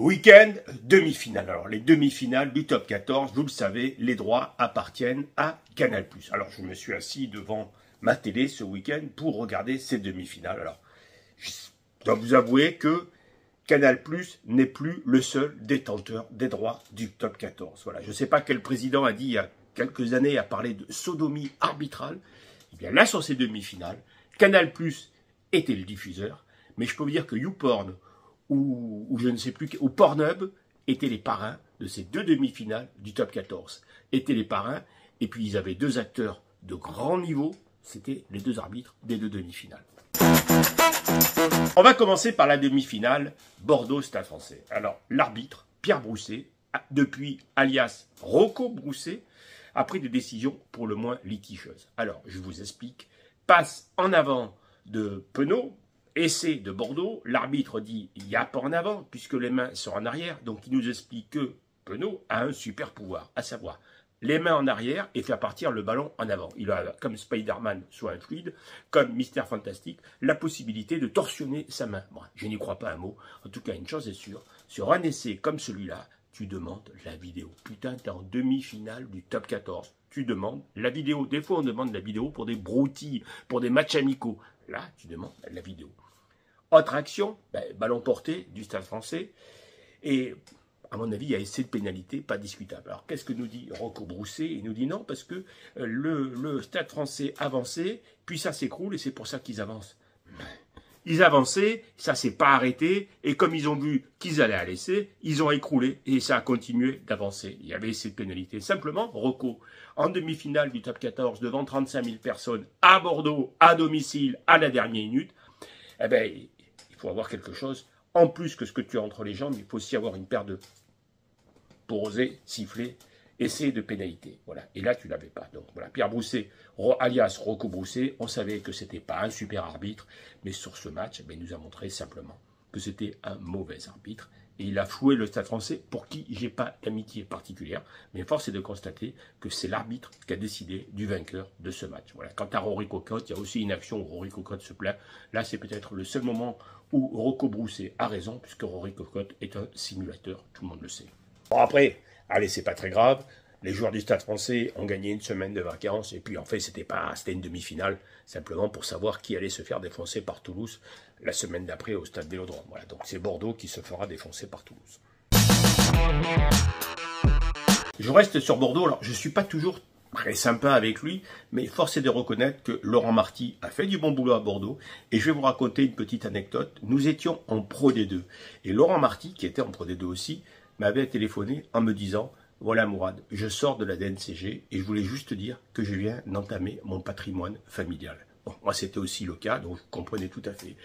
Week-end, demi-finale. Alors, les demi-finales du top 14, vous le savez, les droits appartiennent à Canal+. Alors, je me suis assis devant ma télé ce week-end pour regarder ces demi-finales. Alors, je dois vous avouer que Canal+ n'est plus le seul détenteur des droits du top 14. Voilà, je ne sais pas quel président a dit il y a quelques années, a parlé de sodomie arbitrale. Eh bien, là, sur ces demi-finales, Canal+ était le diffuseur, mais je peux vous dire que YouPorn ou je ne sais plus, ou Pornhub étaient les parrains de ces deux demi-finales du top 14. Étaient les parrains, et puis ils avaient deux acteurs de grand niveau, c'était les deux arbitres des deux demi-finales. On va commencer par la demi-finale Bordeaux-Stade Français. Alors, l'arbitre, Pierre Brousset, depuis alias Rocco Brousset, a pris des décisions pour le moins litigieuses. Alors, je vous explique. Passe en avant de Penaud, essai de Bordeaux, l'arbitre dit il n'y a pas en avant puisque les mains sont en arrière, donc il nous explique que Penaud a un super pouvoir, à savoir les mains en arrière et faire partir le ballon en avant. Il a, comme Spider-Man soit un fluide, comme Mister Fantastique, la possibilité de torsionner sa main. Bon, je n'y crois pas un mot, en tout cas une chose est sûre, sur un essai comme celui-là, tu demandes la vidéo. Putain, t'es en demi-finale du top 14. Tu demandes la vidéo. Des fois, on demande la vidéo pour des broutilles, pour des matchs amicaux. Là, tu demandes la vidéo. Autre action, ballon porté du Stade Français. Et à mon avis, il y a essai de pénalité, pas discutable. Alors, qu'est-ce que nous dit Rocco Brousset? Il nous dit non, parce que le Stade Français avançait, puis ça s'écroule, et c'est pour ça qu'ils avancent. Ils avançaient, ça s'est pas arrêté, et comme ils ont vu qu'ils allaient à l'essai, ils ont écroulé, et ça a continué d'avancer. Il y avait essai de pénalité. Simplement, Rocco, en demi-finale du top 14, devant 35 000 personnes, à Bordeaux, à domicile, à la dernière minute, eh bien, il faut avoir quelque chose, en plus que ce que tu as entre les jambes, il faut aussi avoir une paire de pour oser siffler, essai de pénalité. Voilà. Et là, tu ne l'avais pas. Donc voilà, Pierre Brousset, alias Rocco Brousset, on savait que ce n'était pas un super arbitre, mais sur ce match, il nous a montré simplement que c'était un mauvais arbitre. Et il a floué le Stade Français, pour qui j'ai pas d'amitié particulière, mais force est de constater que c'est l'arbitre qui a décidé du vainqueur de ce match. Voilà. Quant à Rory Cocotte, il y a aussi une action où Rory Cocotte se plaint. Là, c'est peut-être le seul moment où Rocco Brousset a raison, puisque Rory Cocotte est un simulateur, tout le monde le sait. Bon, après, allez, c'est pas très grave. Les joueurs du Stade Français ont gagné une semaine de vacances, et puis en fait, c'était une demi-finale, simplement pour savoir qui allait se faire défoncer par Toulouse la semaine d'après au Stade Vélodrome. Voilà, donc c'est Bordeaux qui se fera défoncer par Toulouse. Je reste sur Bordeaux, alors je ne suis pas toujours très sympa avec lui, mais force est de reconnaître que Laurent Marty a fait du bon boulot à Bordeaux, et je vais vous raconter une petite anecdote. Nous étions en Pro D2, et Laurent Marty, qui était en Pro D2 aussi, m'avait téléphoné en me disant « Voilà Mourad, je sors de la DNCG et je voulais juste te dire que je viens d'entamer mon patrimoine familial. » Bon, moi c'était aussi le cas, donc je comprenais tout à fait.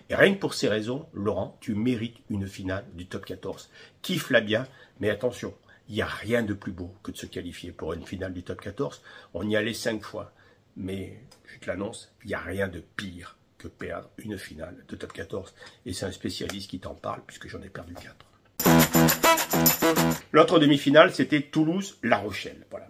Et rien que pour ces raisons, Laurent, tu mérites une finale du top 14. Kiffe-la bien, mais attention, il n'y a rien de plus beau que de se qualifier pour une finale du top 14. On y allait 5 fois, mais je te l'annonce, il n'y a rien de pire que perdre une finale de top 14. Et c'est un spécialiste qui t'en parle, puisque j'en ai perdu 4. L'autre demi-finale, c'était Toulouse-La Rochelle. Voilà.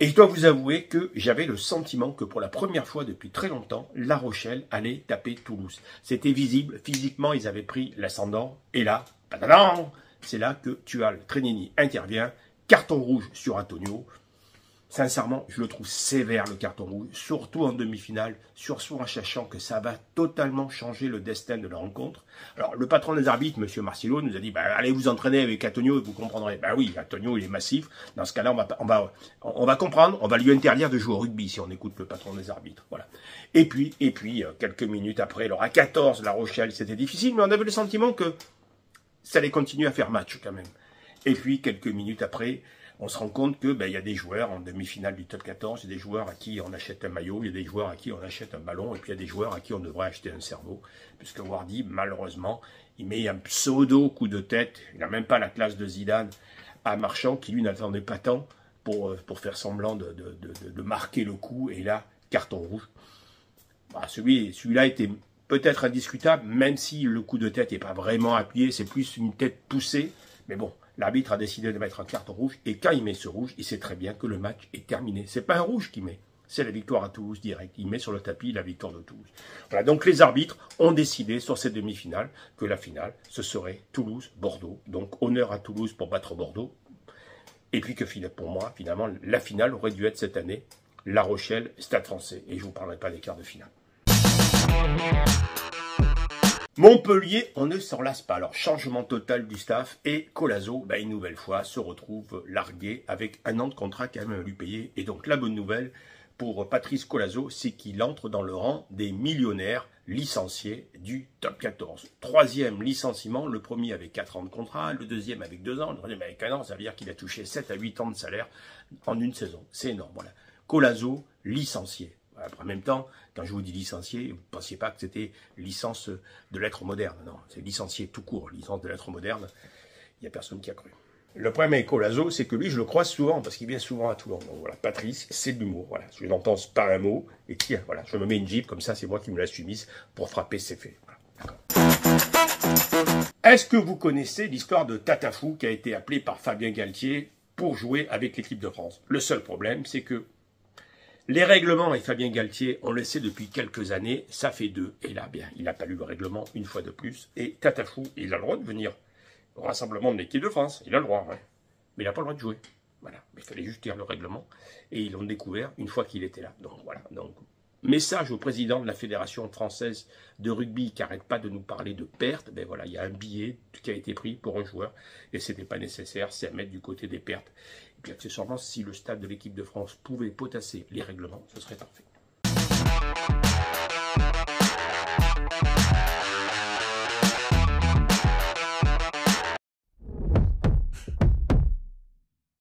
Et je dois vous avouer que j'avais le sentiment que pour la première fois depuis très longtemps, La Rochelle allait taper Toulouse. C'était visible, physiquement, ils avaient pris l'ascendant. Et là, c'est là que Tual Trenini intervient. Carton rouge sur Antonio. Sincèrement, je le trouve sévère le carton rouge, surtout en demi-finale, surtout en sachant que ça va totalement changer le destin de la rencontre. Alors, le patron des arbitres, M. Marcillo, nous a dit allez vous entraîner avec Antonio et vous comprendrez. Oui, Antonio, il est massif. Dans ce cas-là, on va comprendre, on va lui interdire de jouer au rugby si on écoute le patron des arbitres. Voilà. Et puis, quelques minutes après, alors à 14, La Rochelle, c'était difficile, mais on avait le sentiment que ça allait continuer à faire match quand même. Et puis, quelques minutes après, on se rend compte que y a des joueurs en demi-finale du top 14, il y a des joueurs à qui on achète un maillot, il y a des joueurs à qui on achète un ballon, et puis il y a des joueurs à qui on devrait acheter un cerveau, puisque Wardy, malheureusement, il met un pseudo coup de tête, il n'a même pas la classe de Zidane à Marchand, qui lui n'attendait pas tant pour faire semblant de marquer le coup, et là, carton rouge. Celui-là était peut-être indiscutable, même si le coup de tête n'est pas vraiment appuyé, c'est plus une tête poussée, mais bon. L'arbitre a décidé de mettre un carton rouge, et quand il met ce rouge, il sait très bien que le match est terminé. C'est pas un rouge qu'il met, c'est la victoire à Toulouse direct. Il met sur le tapis la victoire de Toulouse. Voilà, donc les arbitres ont décidé sur cette demi-finale que la finale, ce serait Toulouse-Bordeaux. Donc honneur à Toulouse pour battre Bordeaux. Et puis que pour moi, finalement, la finale aurait dû être cette année La Rochelle, Stade Français. Et je ne vous parlerai pas des quarts de finale. Montpellier, on ne s'en lasse pas. Alors, changement total du staff et Colazo, une nouvelle fois, se retrouve largué avec 1 an de contrat quand même à lui payer. Et donc, la bonne nouvelle pour Patrice Colazo, c'est qu'il entre dans le rang des millionnaires licenciés du top 14. 3e licenciement, le premier avec 4 ans de contrat, le deuxième avec 2 ans, le troisième avec 1 an, ça veut dire qu'il a touché 7 à 8 ans de salaire en une saison. C'est énorme, voilà. Colazo, licencié. En même temps, quand je vous dis licencié, vous ne pensiez pas que c'était licence de lettres modernes. Non, c'est licencié tout court, licence de lettres modernes. Il n'y a personne qui a cru. Le problème avec Colazo, c'est que lui, je le croise souvent, parce qu'il vient souvent à Toulon. Donc voilà, Patrice, c'est de l'humour. Voilà, je n'en pense pas un mot. Et tiens, voilà, je me mets une Jeep, comme ça, c'est moi qui me la suis mise pour frapper, c'est fait. Voilà, est-ce que vous connaissez l'histoire de Tatafou qui a été appelé par Fabien Galtier pour jouer avec l'équipe de France? Le seul problème, c'est que les règlements et Fabien Galtier, on le sait depuis quelques années, ça fait 2. Et là, bien, il n'a pas lu le règlement une fois de plus. Et Tatafou, il a le droit de venir au rassemblement de l'équipe de France. Il a le droit, ouais. Mais il n'a pas le droit de jouer. Voilà. Il fallait juste lire le règlement. Et ils l'ont découvert une fois qu'il était là. Donc voilà. Donc, message au président de la Fédération française de rugby qui n'arrête pas de nous parler de pertes. Ben voilà, il y a un billet qui a été pris pour un joueur. Et ce n'était pas nécessaire, c'est à mettre du côté des pertes. Et puis accessoirement, si le stade de l'équipe de France pouvait potasser les règlements, ce serait parfait.